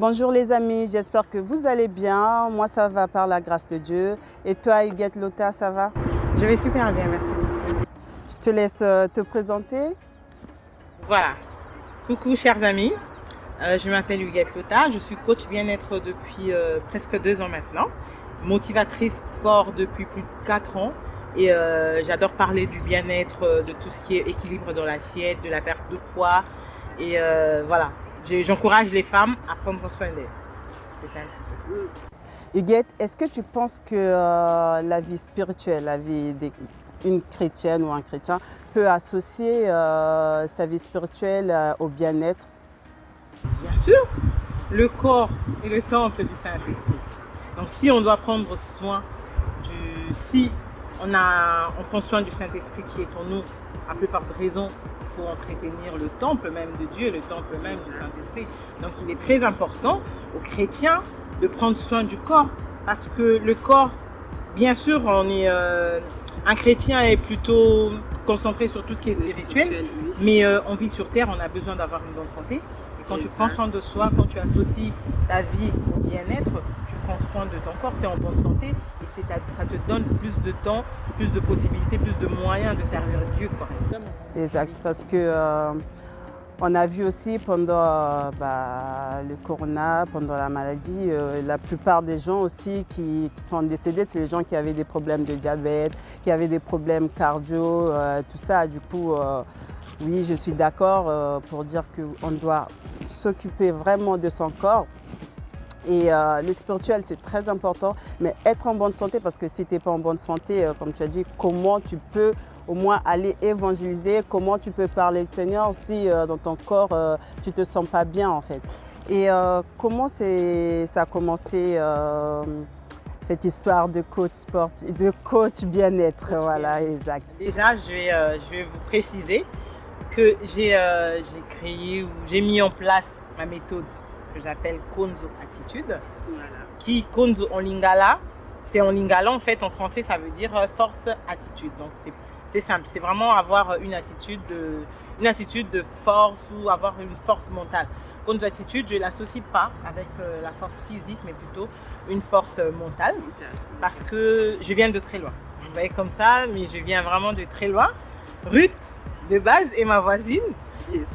Bonjour les amis, j'espère que vous allez bien. Moi ça va par la grâce de Dieu. Et toi Huguette Lota, ça va? Je vais super bien, merci. Je te laisse te présenter. Voilà. Coucou chers amis, je m'appelle Huguette Lota, je suis coach bien-être depuis presque 2 ans maintenant, motivatrice sport depuis plus de 4 ans et j'adore parler du bien-être, de tout ce qui est équilibre dans l'assiette, de la perte de poids et voilà. J'encourage les femmes à prendre soin d'elles. C'est un petit peu. Huguette, est-ce que tu penses que la vie spirituelle, la vie d'une chrétienne ou un chrétien peut associer sa vie spirituelle au bien-être? Bien sûr, le corps est le temple du Saint-Esprit. Donc si on doit prendre soin si on prend soin du Saint-Esprit qui est en nous, à plus forte raison, il faut entretenir le temple même de Dieu, le temple même du Saint-Esprit. Donc il est très important aux chrétiens de prendre soin du corps, parce que le corps, bien sûr, un chrétien est plutôt concentré sur tout ce qui est spirituel, mais on vit sur terre, on a besoin d'avoir une bonne santé. Et quand tu prends soin de soi, quand tu associes ta vie au bien-être, tu prends soin de ton corps, tu es en bonne santé et ça te donne plus de temps, plus de possibilités, plus de moyens de servir Dieu correctement. Exact, parce que on a vu aussi pendant le corona, pendant la maladie, la plupart des gens aussi qui sont décédés, c'est les gens qui avaient des problèmes de diabète, qui avaient des problèmes cardio, tout ça. Du coup, oui, je suis d'accord pour dire qu'on doit s'occuper vraiment de son corps. Et le spirituel, c'est très important, mais être en bonne santé, parce que si tu n'es pas en bonne santé, comme tu as dit, comment tu peux au moins aller évangéliser, comment tu peux parler du Seigneur si dans ton corps, tu ne te sens pas bien en fait. Et comment ça a commencé cette histoire de coach sportif, de coach bien-être, voilà, exact. Déjà, je vais vous préciser que j'ai créé ou j'ai mis en place ma méthode que j'appelle Konzo Attitude. Voilà. Konzo en lingala, c'est en lingala en fait, en français ça veut dire force attitude. Donc c'est simple, c'est vraiment avoir une attitude de force ou avoir une force mentale. Konzo Attitude, je ne l'associe pas avec la force physique, mais plutôt une force mentale, parce que je viens de très loin. Vous voyez comme ça, mais je viens vraiment de très loin. Ruth, de base, est ma voisine.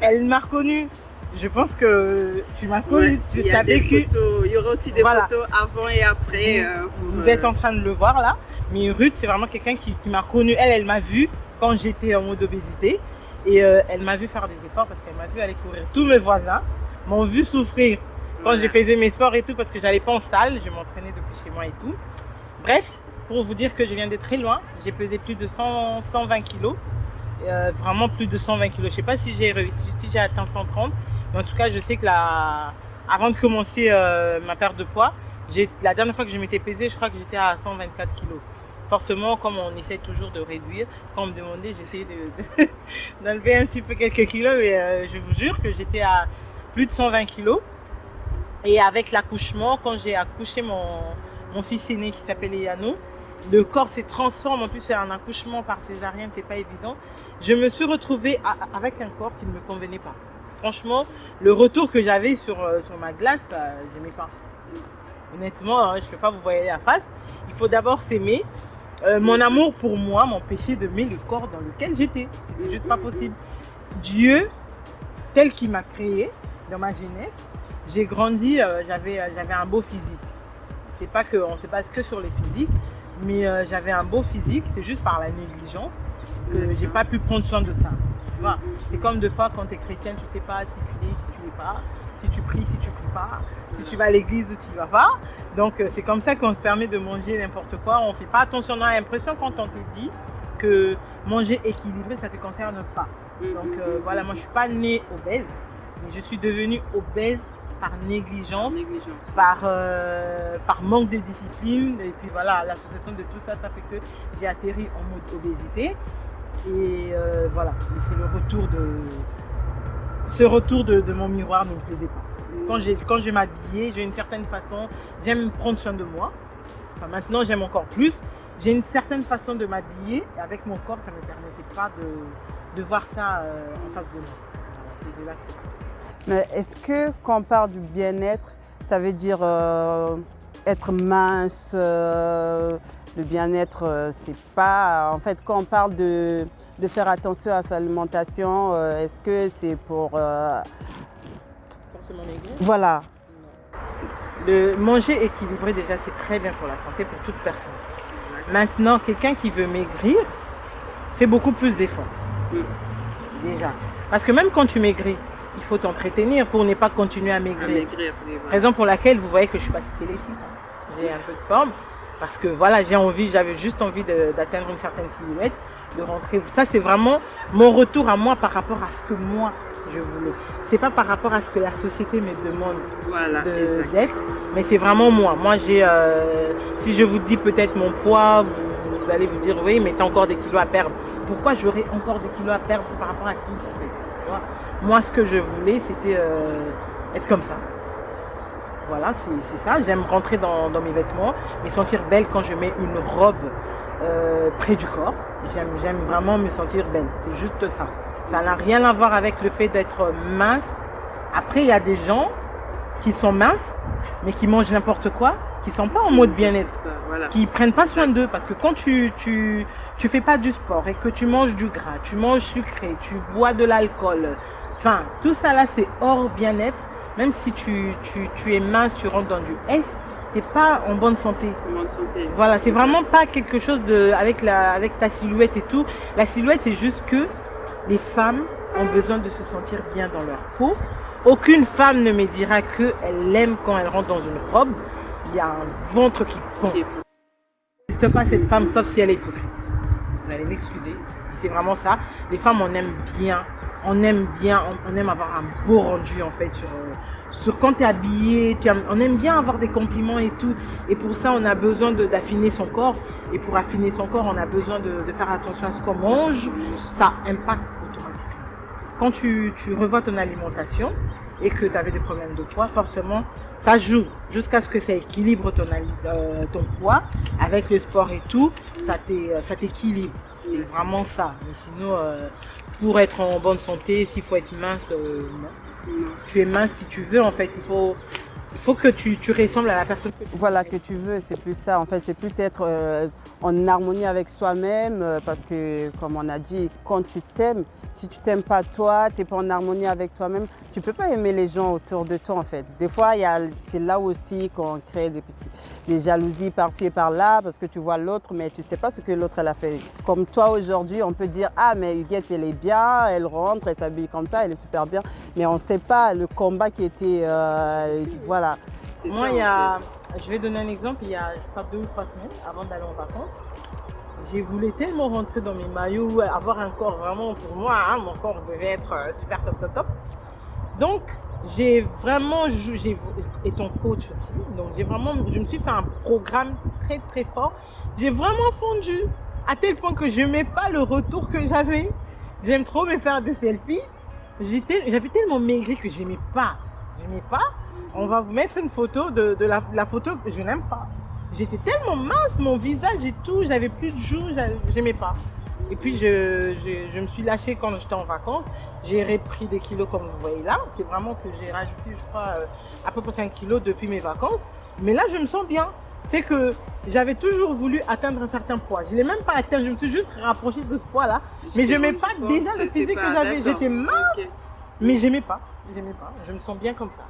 Elle m'a reconnue. Je pense que tu m'as connu, tu as vécu. Photos, il y aura aussi des photos avant et après. Vous êtes en train de le voir là. Mais Ruth, c'est vraiment quelqu'un qui m'a connue. Elle m'a vu quand j'étais en mode obésité. Et elle m'a vu faire des efforts parce qu'elle m'a vu aller courir. Tous mes voisins m'ont vu souffrir quand je faisais mes sports et tout, parce que j'allais pas en salle. Je m'entraînais depuis chez moi et tout. Bref, pour vous dire que je viens de très loin. J'ai pesé plus de 120 kilos. Vraiment plus de 120 kilos. Je sais pas si j'ai réussi, si j'ai atteint 130. Mais en tout cas, je sais que avant de commencer ma perte de poids, la dernière fois que je m'étais pesée, je crois que j'étais à 124 kilos. Forcément, comme on essaie toujours de réduire, quand on me demandait, j'essayais d'enlever un petit peu quelques kilos, mais je vous jure que j'étais à plus de 120 kilos. Et avec l'accouchement, quand j'ai accouché mon fils aîné qui s'appelle Yano, le corps s'est transformé. En plus, c'est un accouchement par césarienne, c'est pas évident. Je me suis retrouvée avec un corps qui ne me convenait pas. Franchement, le retour que j'avais sur ma glace, je n'aimais pas. Honnêtement, je ne peux pas vous voyer la face. Il faut d'abord s'aimer. Mon amour pour moi m'empêchait d'aimer le corps dans lequel j'étais. C'était juste pas possible. Dieu, tel qu'il m'a créé dans ma jeunesse, j'ai grandi, j'avais un beau physique. On ne se base que sur les physiques, mais j'avais un beau physique. C'est juste par la négligence que je n'ai pas pu prendre soin de ça. C'est comme deux fois quand tu es chrétienne, tu ne sais pas si tu l'es, si tu ne l'es pas, si tu pries, si tu ne pries pas, si tu vas à l'église ou tu ne vas pas. Donc c'est comme ça qu'on se permet de manger n'importe quoi. On ne fait pas attention. On a l'impression quand on te dit que manger équilibré, ça ne te concerne pas. Donc voilà, moi je ne suis pas née obèse, mais je suis devenue obèse par négligence. Par manque de discipline. Et puis voilà, l'association de tout ça, ça fait que j'ai atterri en mode obésité. Et voilà, c'est le retour ce retour de mon miroir ne me plaisait pas. Quand je m'habillais, j'ai une certaine façon, j'aime prendre soin de moi. Enfin, maintenant, j'aime encore plus. J'ai une certaine façon de m'habiller et avec mon corps, ça ne me permettait pas de voir ça en face de moi. C'est de là que... Mais est-ce que quand on parle du bien-être, Ça veut dire être mince, le bien-être, c'est pas... En fait, quand on parle de faire attention à sa alimentation, est-ce que c'est pour... Forcément maigrir. Voilà. Le manger équilibré, déjà, c'est très bien pour la santé, pour toute personne. Maintenant, quelqu'un qui veut maigrir fait beaucoup plus d'efforts. Déjà. Parce que même quand tu maigris, il faut t'entretenir pour ne pas continuer à maigrir. Raison pour laquelle vous voyez que je suis pas si télétique. J'ai un peu de forme. Parce que voilà, j'avais juste envie d'atteindre une certaine silhouette, de rentrer. Ça, c'est vraiment mon retour à moi par rapport à ce que moi, je voulais. C'est pas par rapport à ce que la société me demande d'être, mais c'est vraiment moi. Moi, si je vous dis peut-être mon poids, vous allez vous dire, oui, mais tu as encore des kilos à perdre. Pourquoi j'aurais encore des kilos à perdre? C'est par rapport à qui, en fait, tu vois? Moi, ce que je voulais, c'était être comme ça. Voilà, c'est ça. J'aime rentrer dans mes vêtements, me sentir belle quand je mets une robe près du corps. J'aime vraiment me sentir belle. C'est juste ça. Ça n'a rien à voir avec le fait d'être mince. Après, il y a des gens qui sont minces, mais qui mangent n'importe quoi, qui ne sont pas en mode bien-être, qui ne prennent pas soin d'eux. Parce que quand tu fais pas du sport et que tu manges du gras, tu manges sucré, tu bois de l'alcool, enfin, tout ça là, c'est hors bien-être. Même si tu es mince, tu rentres dans du S, tu n'es pas en bonne santé. Voilà, c'est vraiment pas quelque chose avec ta silhouette et tout. La silhouette, c'est juste que les femmes ont besoin de se sentir bien dans leur peau. Aucune femme ne me dira qu'elle aime quand elle rentre dans une robe. Il y a un ventre qui pond. Il n'existe pas cette femme, sauf si elle est hypocrite. Vous allez m'excuser. C'est vraiment ça. Les femmes, on aime bien. On aime avoir un beau rendu en fait sur quand tu es habillé, on aime bien avoir des compliments et tout. Et pour ça, on a besoin d'affiner son corps. Et pour affiner son corps, on a besoin de faire attention à ce qu'on mange. Ça impacte automatiquement. Quand tu revois ton alimentation et que tu avais des problèmes de poids, forcément, ça joue jusqu'à ce que ça équilibre ton poids avec le sport et tout. Ça t'équilibre. C'est vraiment ça. Mais sinon... pour être en bonne santé, s'il faut être mince, non. Tu es mince si tu veux, en fait. Il faut que tu ressembles à la personne que tu veux. Voilà, que tu veux, c'est plus ça. En fait, c'est plus être en harmonie avec soi-même. Parce que, comme on a dit, quand tu t'aimes, si tu t'aimes pas toi, tu n'es pas en harmonie avec toi-même, tu ne peux pas aimer les gens autour de toi, en fait. Des fois, c'est là aussi qu'on crée des jalousies par-ci et par-là, parce que tu vois l'autre, mais tu ne sais pas ce que l'autre elle a fait. Comme toi, aujourd'hui, on peut dire « Ah, mais Huguette, elle est bien, elle rentre, elle s'habille comme ça, elle est super bien. » Mais on ne sait pas le combat qui était... voilà. Moi, je vais donner un exemple. Il y a, je crois, 2 ou 3 semaines, avant d'aller en vacances, j'ai voulu tellement rentrer dans mes maillots, avoir un corps vraiment pour moi, hein, mon corps devait être super top. Donc, et ton coach aussi, donc je me suis fait un programme très très fort. J'ai vraiment fondu à tel point que je n'aimais pas le retour que j'avais. J'aime trop me faire des selfies. J'avais tellement maigri que j'aimais pas. On va vous mettre une photo de la photo que je n'aime pas. J'étais tellement mince, mon visage et tout, j'avais plus de joues, j'aimais pas. Et puis je me suis lâchée quand j'étais en vacances. J'ai repris des kilos comme vous voyez là. C'est vraiment que j'ai rajouté, je crois, à peu près 5 kilos depuis mes vacances. Mais là, je me sens bien. C'est que j'avais toujours voulu atteindre un certain poids. Je ne l'ai même pas atteint, je me suis juste rapprochée de ce poids-là. Mais je n'aimais pas déjà le physique que j'avais. J'étais mince, mais j'aimais pas. Je me sens bien comme ça.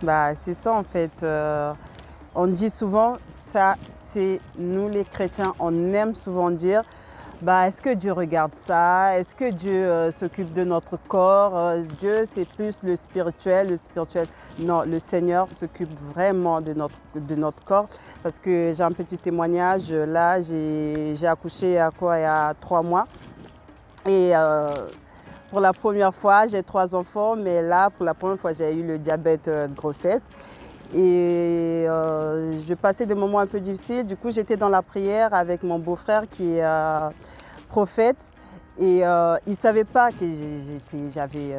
Bah, c'est ça en fait. On dit souvent, ça c'est nous les chrétiens, on aime souvent dire, bah, est-ce que Dieu regarde ça? Est-ce que Dieu s'occupe de notre corps? Dieu c'est plus le spirituel. Non, le Seigneur s'occupe vraiment de notre corps. Parce que j'ai un petit témoignage, là j'ai accouché il y a 3 mois. Et pour la première fois, j'ai 3 enfants, mais là, pour la première fois, j'ai eu le diabète de grossesse. Et je passais des moments un peu difficiles. Du coup, j'étais dans la prière avec mon beau-frère qui est prophète. Et il ne savait pas que j'avais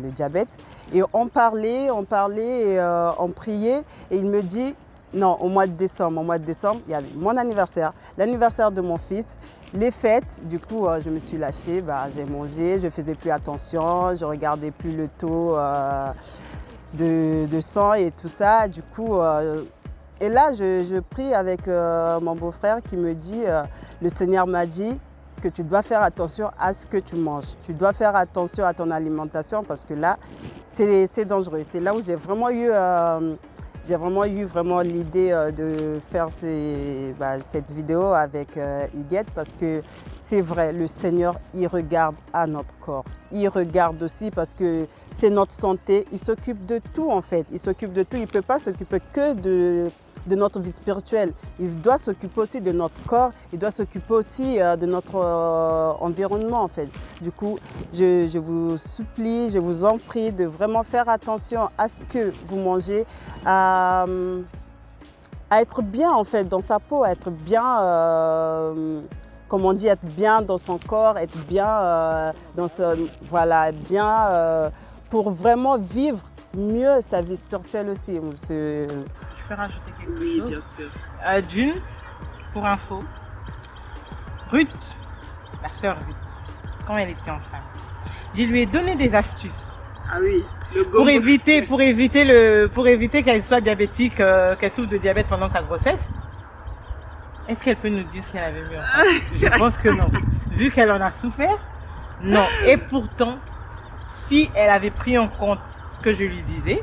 le diabète. Et on parlait, et, on priait. Et il me dit, non, au mois de décembre, il y avait mon anniversaire, l'anniversaire de mon fils, les fêtes. Du coup, je me suis lâchée, j'ai mangé, je ne faisais plus attention, je ne regardais plus le taux de sang et tout ça. Du coup, et là, je prie avec mon beau-frère qui me dit, le Seigneur m'a dit que tu dois faire attention à ce que tu manges. Tu dois faire attention à ton alimentation parce que là, c'est dangereux. C'est là où j'ai vraiment eu l'idée de faire cette vidéo avec Huguette parce que c'est vrai, le Seigneur, il regarde à notre corps. Il regarde aussi parce que c'est notre santé. Il s'occupe de tout en fait. Il s'occupe de tout. Il ne peut pas s'occuper que de notre vie spirituelle. Il doit s'occuper aussi de notre corps. Il doit s'occuper aussi de notre environnement en fait. Du coup, je vous supplie, je vous en prie de vraiment faire attention à ce que vous mangez, à être bien en fait dans sa peau, à être bien, comme on dit, être bien dans son corps, être bien pour vraiment vivre mieux sa vie spirituelle aussi. Je peux rajouter quelque chose? Oui, bien sûr. D'une, pour info, Ruth, la sœur Ruth, quand elle était enceinte, je lui ai donné des astuces. Ah oui, le pour éviter qu'elle soit diabétique, qu'elle souffre de diabète pendant sa grossesse. Est-ce qu'elle peut nous dire si elle avait mieux enceinte? Je pense que non. Vu qu'elle en a souffert, non. Et pourtant, si elle avait pris en compte ce que je lui disais,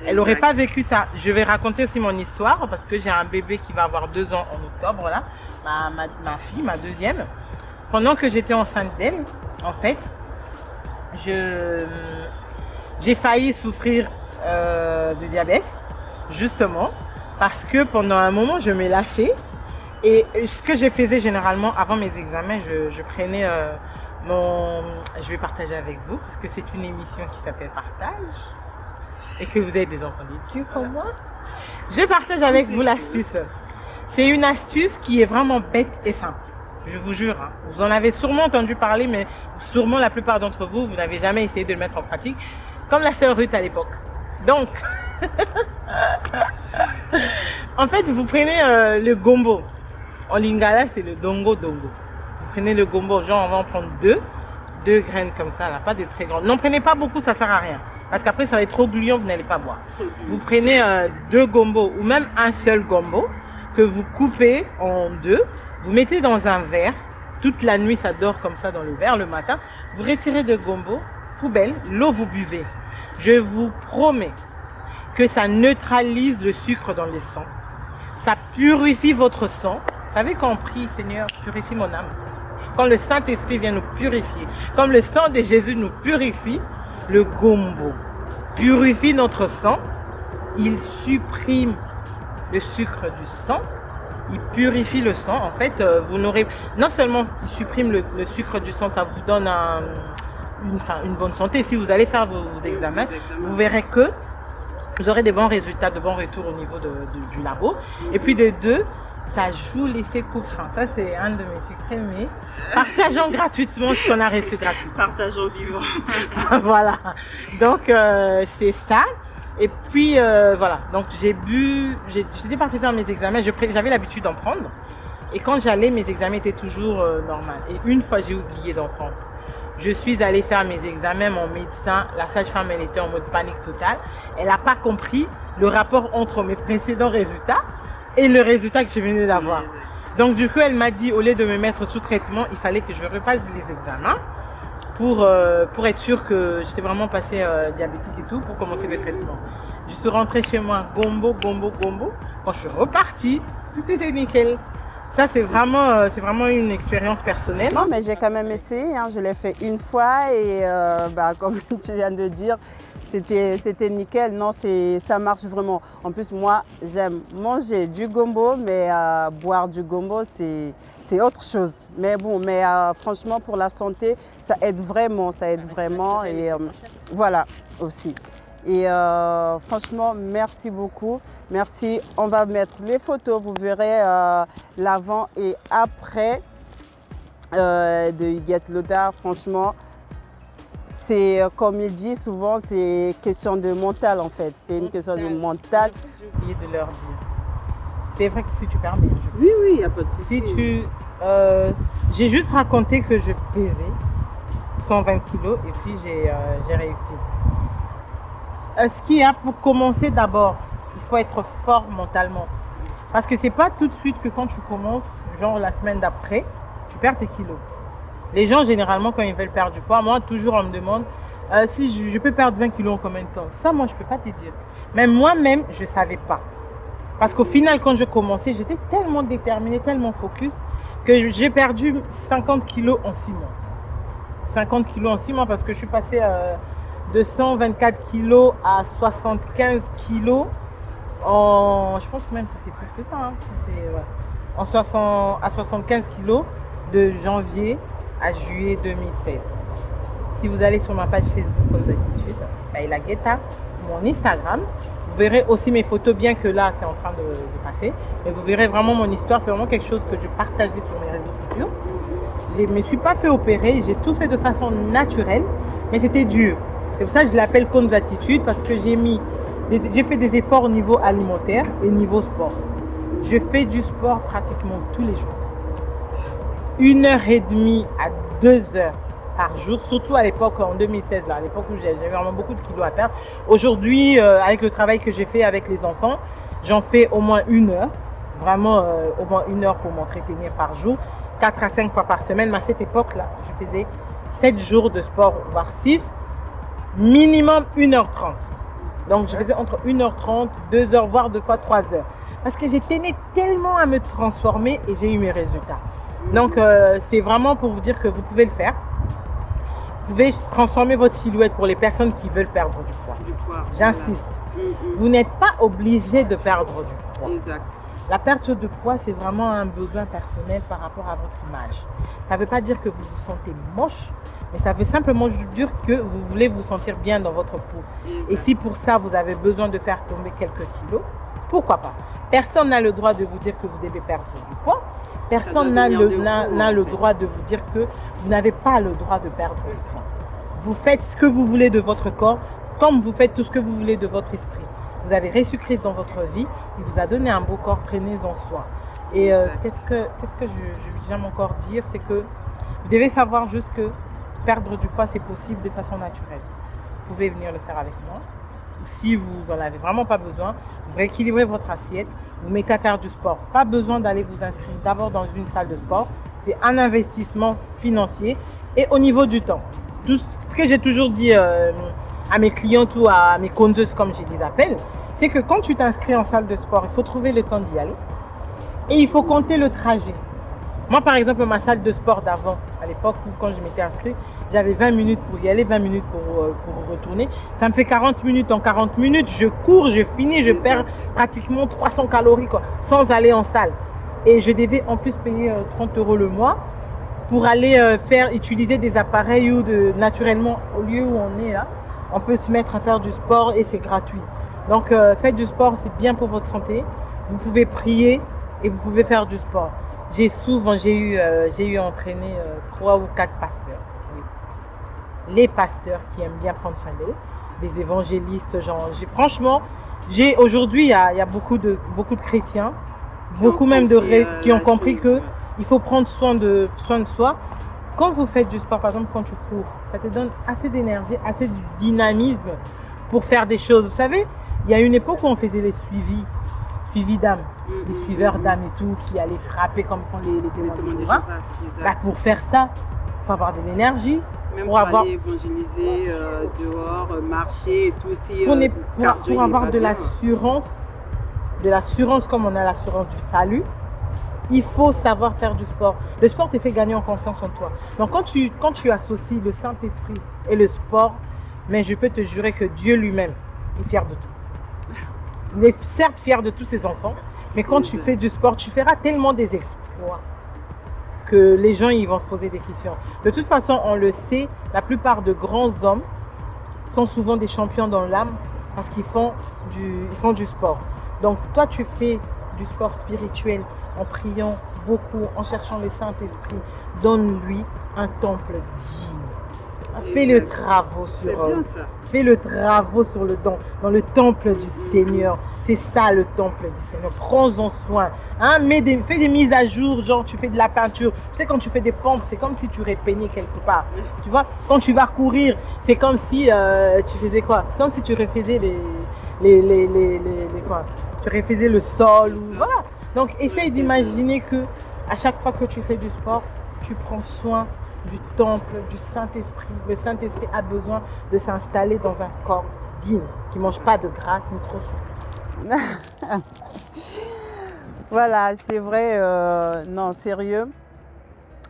elle n'aurait pas vécu ça. Je vais raconter aussi mon histoire parce que j'ai un bébé qui va avoir 2 ans en octobre, là. Ma fille, ma deuxième. Pendant que j'étais enceinte d'elle, en fait, j'ai failli souffrir de diabète, justement, parce que pendant un moment, je m'ai lâchée. Et ce que je faisais généralement avant mes examens, je prenais je vais partager avec vous, parce que c'est une émission qui s'appelle Partage. Et que vous êtes des enfants d'études comme moi, je partage avec vous l'astuce. C'est une astuce qui est vraiment bête et simple. Je vous jure, hein. Vous en avez sûrement entendu parler, mais sûrement la plupart d'entre vous, vous n'avez jamais essayé de le mettre en pratique, comme la sœur Ruth à l'époque. Donc, en fait, vous prenez le gombo. En lingala, c'est le dongo. Vous prenez le gombo, genre on va en prendre 2 graines comme ça, là, pas des très grandes. N'en prenez pas beaucoup, ça sert à rien. Parce qu'après, ça va être trop gluant, vous n'allez pas boire. Vous prenez 2 gombos ou même un seul gombo que vous coupez en 2. Vous mettez dans un verre. Toute la nuit, ça dort comme ça dans le verre. Le matin, vous retirez de gombo, poubelle, l'eau vous buvez. Je vous promets que ça neutralise le sucre dans le sang. Ça purifie votre sang. Vous savez quand on prie, Seigneur, purifie mon âme. Quand le Saint-Esprit vient nous purifier, comme le sang de Jésus nous purifie, le gombo purifie notre sang, il supprime le sucre du sang, il purifie le sang. En fait, vous n'aurez non seulement il supprime le sucre du sang, ça vous donne une bonne santé. Si vous allez faire vos examens, vous verrez que vous aurez des bons résultats, de bons retours au niveau du labo. Et puis de 2, ça joue l'effet coupe-faim. Ça, c'est un de mes secrets, mais partageons gratuitement ce qu'on a reçu gratuitement. Partageons vivant. Voilà. Donc, c'est ça. Et puis, voilà. Donc, j'étais partie faire mes examens. J'avais l'habitude d'en prendre. Et quand j'allais, mes examens étaient toujours normaux. Et une fois, j'ai oublié d'en prendre. Je suis allée faire mes examens. Mon médecin, la sage-femme, elle était en mode panique totale. Elle n'a pas compris le rapport entre mes précédents résultats et le résultat que je venais d'avoir. Donc du coup, elle m'a dit, au lieu de me mettre sous traitement, il fallait que je repasse les examens pour être sûre que j'étais vraiment passée diabétique et tout, pour commencer le traitement. Je suis rentrée chez moi, gombo. Quand je suis repartie, tout était nickel. Ça, c'est vraiment une expérience personnelle. Non, mais j'ai quand même essayé. Hein. Je l'ai fait une fois et comme tu viens de dire, c'était nickel. Non, ça marche vraiment. En plus, moi, j'aime manger du gombo, mais boire du gombo, c'est autre chose. Mais bon, franchement, pour la santé, ça aide vraiment. Et voilà, aussi. Et franchement, merci beaucoup. Merci. On va mettre les photos. Vous verrez l'avant et après de Huguette Loda. Franchement, c'est comme il dit souvent, c'est question de mental en fait. C'est une question de mental. J'ai oublié de leur dire. C'est vrai que si tu permets. Oui, il n'y a pas de souci. J'ai juste raconté que je pesais 120 kilos et puis j'ai réussi. Ce qu'il y a pour commencer d'abord, il faut être fort mentalement. Parce que c'est pas tout de suite que quand tu commences, genre la semaine d'après, tu perds tes kilos. Les gens, généralement, quand ils veulent perdre du poids, moi, toujours, on me demande si je peux perdre 20 kilos en combien de temps. Ça, moi, je peux pas te dire. Même moi-même, je savais pas. Parce qu'au final, quand je commençais, j'étais tellement déterminée, tellement focus, que j'ai perdu 50 kilos en 6 mois. 50 kilos en 6 mois parce que je suis passée de 124 kilos à 75 kilos je pense même que c'est plus que ça. Hein, à 75 kilos de janvier à juillet 2016. Si vous allez sur ma page Facebook Cause d'Attitude, Laila Guetta, mon Instagram, vous verrez aussi mes photos, bien que là c'est en train de passer. Mais vous verrez vraiment mon histoire, c'est vraiment quelque chose que je partageais sur mes réseaux sociaux. Je ne me suis pas fait opérer, j'ai tout fait de façon naturelle, mais c'était dur. C'est pour ça que je l'appelle Cause d'Attitude, parce que j'ai fait des efforts au niveau alimentaire et niveau sport. Je fais du sport pratiquement tous les jours. 1h30 à 2h par jour, surtout à l'époque, en 2016, là, à l'époque où j'avais vraiment beaucoup de kilos à perdre. Aujourd'hui, avec le travail que j'ai fait avec les enfants, j'en fais au moins 1 heure, vraiment au moins 1 heure pour m'entretenir par jour, 4 à 5 fois par semaine. Mais à cette époque-là, je faisais 7 jours de sport, voire 6, minimum 1h30. Donc, je faisais entre 1h30, 2h, voire 2 fois 3h. Parce que j'ai tenu tellement à me transformer et j'ai eu mes résultats. Donc, c'est vraiment pour vous dire que vous pouvez le faire. Vous pouvez transformer votre silhouette pour les personnes qui veulent perdre du poids. J'insiste. Voilà. Vous n'êtes pas obligé de perdre du poids. Exact. La perte de poids, c'est vraiment un besoin personnel par rapport à votre image. Ça ne veut pas dire que vous vous sentez moche, mais ça veut simplement dire que vous voulez vous sentir bien dans votre peau. Exact. Et si pour ça, vous avez besoin de faire tomber quelques kilos, pourquoi pas? Personne n'a le droit de vous dire que vous devez perdre du poids. Personne n'a le droit de vous dire que vous n'avez pas le droit de perdre du poids. Vous faites ce que vous voulez de votre corps, comme vous faites tout ce que vous voulez de votre esprit. Vous avez reçu Christ dans votre vie, il vous a donné un beau corps, prenez-en soin. Et qu'est-ce que j'aime encore dire, c'est que vous devez savoir juste que perdre du poids, c'est possible de façon naturelle. Vous pouvez venir le faire avec moi. Si vous n'en avez vraiment pas besoin, vous rééquilibrez votre assiette, vous mettez à faire du sport. Pas besoin d'aller vous inscrire d'abord dans une salle de sport. C'est un investissement financier. Et au niveau du temps, tout ce que j'ai toujours dit à mes clientes ou à mes condueuses, comme je les appelle, c'est que quand tu t'inscris en salle de sport, il faut trouver le temps d'y aller. Et il faut compter le trajet. Moi, par exemple, ma salle de sport d'avant, à l'époque où quand je m'étais inscrite, j'avais 20 minutes pour y aller, 20 minutes pour retourner. Ça me fait 40 minutes. En 40 minutes, je cours, je finis, je perds pratiquement 300 calories quoi, sans aller en salle. Et je devais en plus payer 30 € le mois pour aller utiliser des appareils où naturellement, au lieu où on est là, on peut se mettre à faire du sport et c'est gratuit. Donc, faites du sport, c'est bien pour votre santé. Vous pouvez prier et vous pouvez faire du sport. J'ai eu entraîné 3 ou 4 pasteurs. Oui. Les pasteurs qui aiment bien prendre soin d'eux, des évangélistes. Franchement, aujourd'hui, il y a beaucoup de chrétiens, qui ont compris qu'il faut prendre soin de soi. Quand vous faites du sport, par exemple, quand tu cours, ça te donne assez d'énergie, assez de dynamisme pour faire des choses. Vous savez, il y a une époque où on faisait les suivis d'âmes, les suiveurs d'âmes et tout, qui allaient frapper comme font les témoins de Jéhovah. Pour faire ça, il faut avoir de l'énergie. Même pour aller évangéliser dehors, marcher et tout aussi. Pour avoir de l'assurance comme on a l'assurance du salut, il faut savoir faire du sport. Le sport te fait gagner en confiance en toi. Donc quand tu associes le Saint-Esprit et le sport, mais je peux te jurer que Dieu lui-même est fier de toi. Il est certes fier de tous ses enfants, mais quand tu fais du sport, tu feras tellement des exploits que les gens ils vont se poser des questions. De toute façon, on le sait, la plupart de grands hommes sont souvent des champions dans l'âme parce qu'ils font du sport. Donc toi, tu fais du sport spirituel en priant beaucoup, en cherchant le Saint-Esprit. Donne-lui un temple digne. Fais le travaux C'est sur bien ça. fais le travaux sur le don, dans le temple du Seigneur. C'est ça le temple du Seigneur. Prends-en soin. Hein? Fais des mises à jour, genre tu fais de la peinture. Tu sais, quand tu fais des pompes, c'est comme si tu aurais peigné quelque part. Tu vois, quand tu vas courir, c'est comme si tu faisais quoi? C'est comme si tu refaisais les quoi? Tu refaisais le sol ou voilà. Donc essaye d'imaginer que à chaque fois que tu fais du sport, tu prends soin du temple, du Saint-Esprit. Le Saint-Esprit a besoin de s'installer dans un corps digne, qui ne mange pas de gras ni trop sucré. Voilà, c'est vrai, non, sérieux.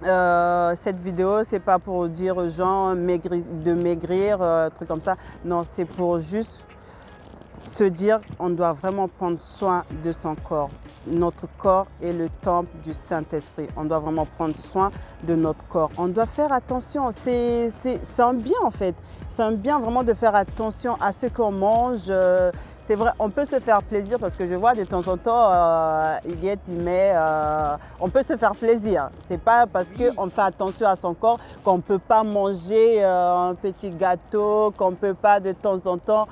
Cette vidéo, c'est pas pour dire aux gens de maigrir, truc comme ça. Non, c'est pour juste se dire on doit vraiment prendre soin de son corps. Notre corps est le temple du Saint-Esprit. On doit vraiment prendre soin de notre corps. On doit faire attention. C'est un bien en fait. C'est un bien vraiment de faire attention à ce qu'on mange. C'est vrai, on peut se faire plaisir parce que je vois de temps en temps, on peut se faire plaisir. C'est pas parce qu'on fait attention à son corps qu'on ne peut pas manger un petit gâteau, qu'on ne peut pas de temps en temps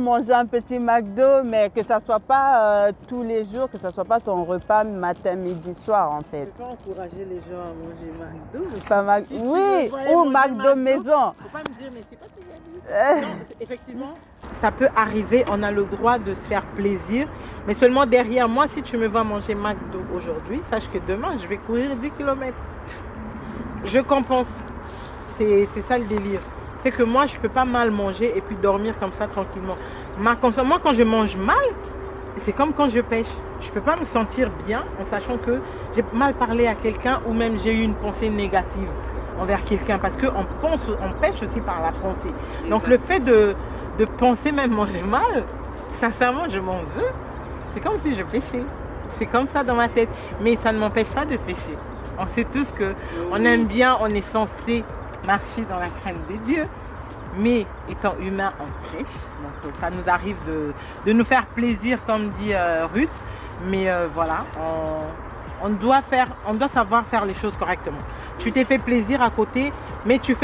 manger un petit McDo, mais que ça ne soit pas tous les jours, que ça ne soit pas ton repas matin, midi, soir en fait. Je ne peux pas encourager les gens à manger McDo. Mais Pas si oui, ou McDo maison. Il ne faut pas me dire, mais c'est pas ce que j'ai dit. Non, effectivement, ça peut arriver, on a le droit de se faire plaisir, mais seulement derrière moi, si tu me vois manger McDo aujourd'hui, sache que demain, je vais courir 10 km. Je compense. C'est ça le délire. C'est que moi, je ne peux pas mal manger et puis dormir comme ça tranquillement. Moi, quand je mange mal, c'est comme quand je pêche. Je ne peux pas me sentir bien en sachant que j'ai mal parlé à quelqu'un ou même j'ai eu une pensée négative envers quelqu'un. Parce qu'on pêche aussi par la pensée. Donc le fait de penser même manger mal, sincèrement, je m'en veux. C'est comme si je pêchais. C'est comme ça dans ma tête. Mais ça ne m'empêche pas de pêcher. On sait tous qu'on aime bien, on est censé marcher dans la crainte des dieux, mais étant humain, on pêche. Donc ça nous arrive de nous faire plaisir, comme dit Ruth, mais voilà, on doit savoir faire les choses correctement. Tu t'es fait plaisir à côté, mais tu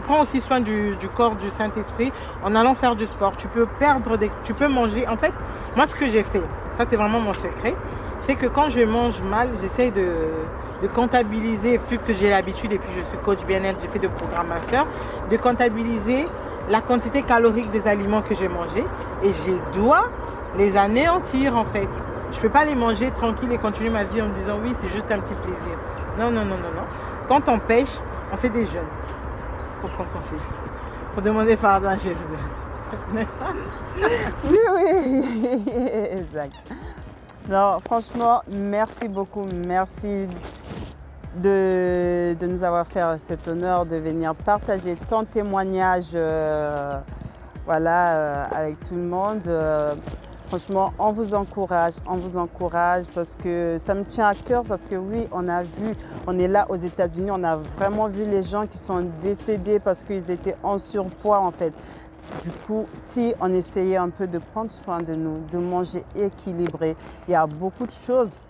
prends aussi soin du corps du Saint-Esprit en allant faire du sport. Tu peux manger. En fait, moi ce que j'ai fait, ça c'est vraiment mon secret, c'est que quand je mange mal, j'essaye de comptabiliser, vu que j'ai l'habitude et puis je suis coach bien-être, j'ai fait de programmateur, de comptabiliser la quantité calorique des aliments que j'ai mangés et je dois les anéantir en fait. Je ne peux pas les manger tranquille et continuer ma vie en me disant oui, c'est juste un petit plaisir. Non, non, non, non, non. Quand on pêche, on fait des jeûnes. Pour prendre conseil. Pour demander pardon à Jésus. N'est-ce pas? Oui, oui, exact. Non, franchement, merci beaucoup. Merci de nous avoir fait cet honneur de venir partager ton témoignage avec tout le monde. Franchement, on vous encourage parce que ça me tient à cœur parce que oui, on est là aux États-Unis, on a vraiment vu les gens qui sont décédés parce qu'ils étaient en surpoids en fait. Du coup, si on essayait un peu de prendre soin de nous, de manger équilibré, il y a beaucoup de choses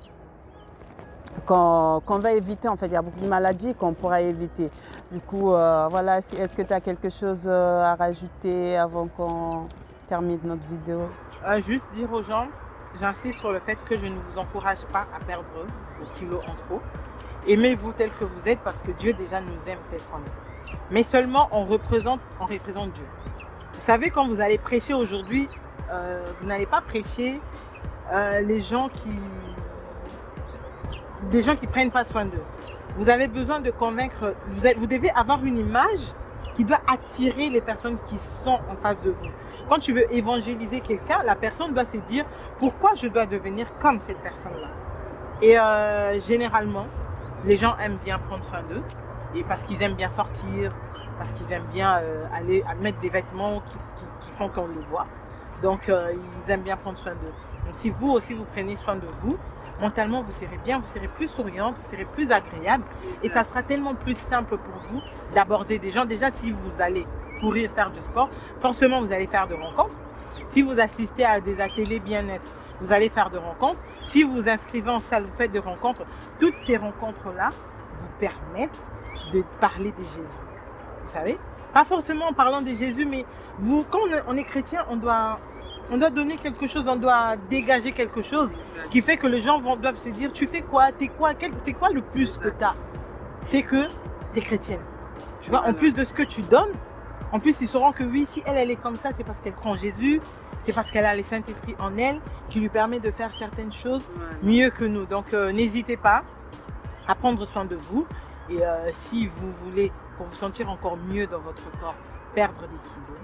qu'on va éviter en fait. Il y a beaucoup de maladies qu'on pourra éviter. Du coup, voilà, est-ce que tu as quelque chose à rajouter avant qu'on termine notre vidéo? Juste dire aux gens, j'insiste sur le fait que je ne vous encourage pas à perdre vos kilos en trop. Aimez-vous tel que vous êtes parce que Dieu déjà nous aime tel qu'on est. Mais seulement on représente Dieu. Vous savez, quand vous allez prêcher aujourd'hui, vous n'allez pas prêcher des gens qui prennent pas soin d'eux. Vous avez besoin de convaincre, vous devez avoir une image qui doit attirer les personnes qui sont en face de vous. Quand tu veux évangéliser quelqu'un, la personne doit se dire pourquoi je dois devenir comme cette personne-là. Et généralement, les gens aiment bien prendre soin d'eux et parce qu'ils aiment bien sortir, parce qu'ils aiment bien aller mettre des vêtements qui font qu'on le voit. Donc, ils aiment bien prendre soin d'eux. Donc, si vous aussi, vous prenez soin de vous, mentalement, vous serez bien, vous serez plus souriante, vous serez plus agréable. Et ça sera tellement plus simple pour vous d'aborder des gens. Déjà, si vous allez courir, faire du sport, forcément, vous allez faire de rencontres. Si vous assistez à des ateliers bien-être, vous allez faire de rencontres. Si vous vous inscrivez en salle, vous faites de rencontres. Toutes ces rencontres-là vous permettent de parler de Jésus. vous savez. Pas forcément en parlant de Jésus, mais vous, quand on est chrétien, on doit donner quelque chose, on doit dégager quelque chose qui fait que les gens doivent se dire, tu fais quoi, t'es quoi, c'est quoi le plus que tu as? C'est que tu es chrétienne. Tu vois, en plus de ce que tu donnes, en plus ils sauront que oui, si elle est comme ça, c'est parce qu'elle croit en Jésus, c'est parce qu'elle a le Saint-Esprit en elle qui lui permet de faire certaines choses mieux que nous. Donc n'hésitez pas à prendre soin de vous. Et si vous voulez, pour vous sentir encore mieux dans votre corps, perdre des kilos,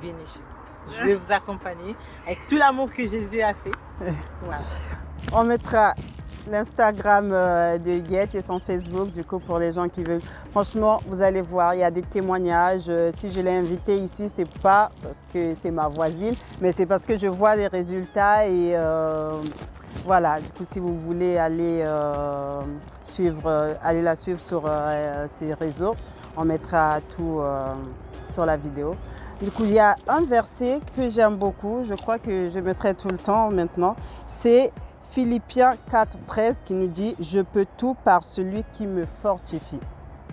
venez chez moi. Je vais vous accompagner avec tout l'amour que Jésus a fait. Voilà. On mettra l'Instagram de Huguette et son Facebook, du coup, pour les gens qui veulent. Franchement, vous allez voir, il y a des témoignages. Si je l'ai invitée ici, c'est pas parce que c'est ma voisine, mais c'est parce que je vois les résultats et voilà. Du coup, si vous voulez aller aller la suivre sur ses réseaux, on mettra tout sur la vidéo. Du coup, il y a un verset que j'aime beaucoup, je crois que je mettrai tout le temps maintenant, c'est Philippiens 4,13 qui nous dit « Je peux tout par celui qui me fortifie ».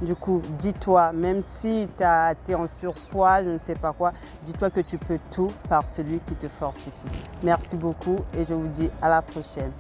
Du coup, dis-toi, même si tu es en surpoids, je ne sais pas quoi, dis-toi que tu peux tout par celui qui te fortifie. Merci beaucoup et je vous dis à la prochaine.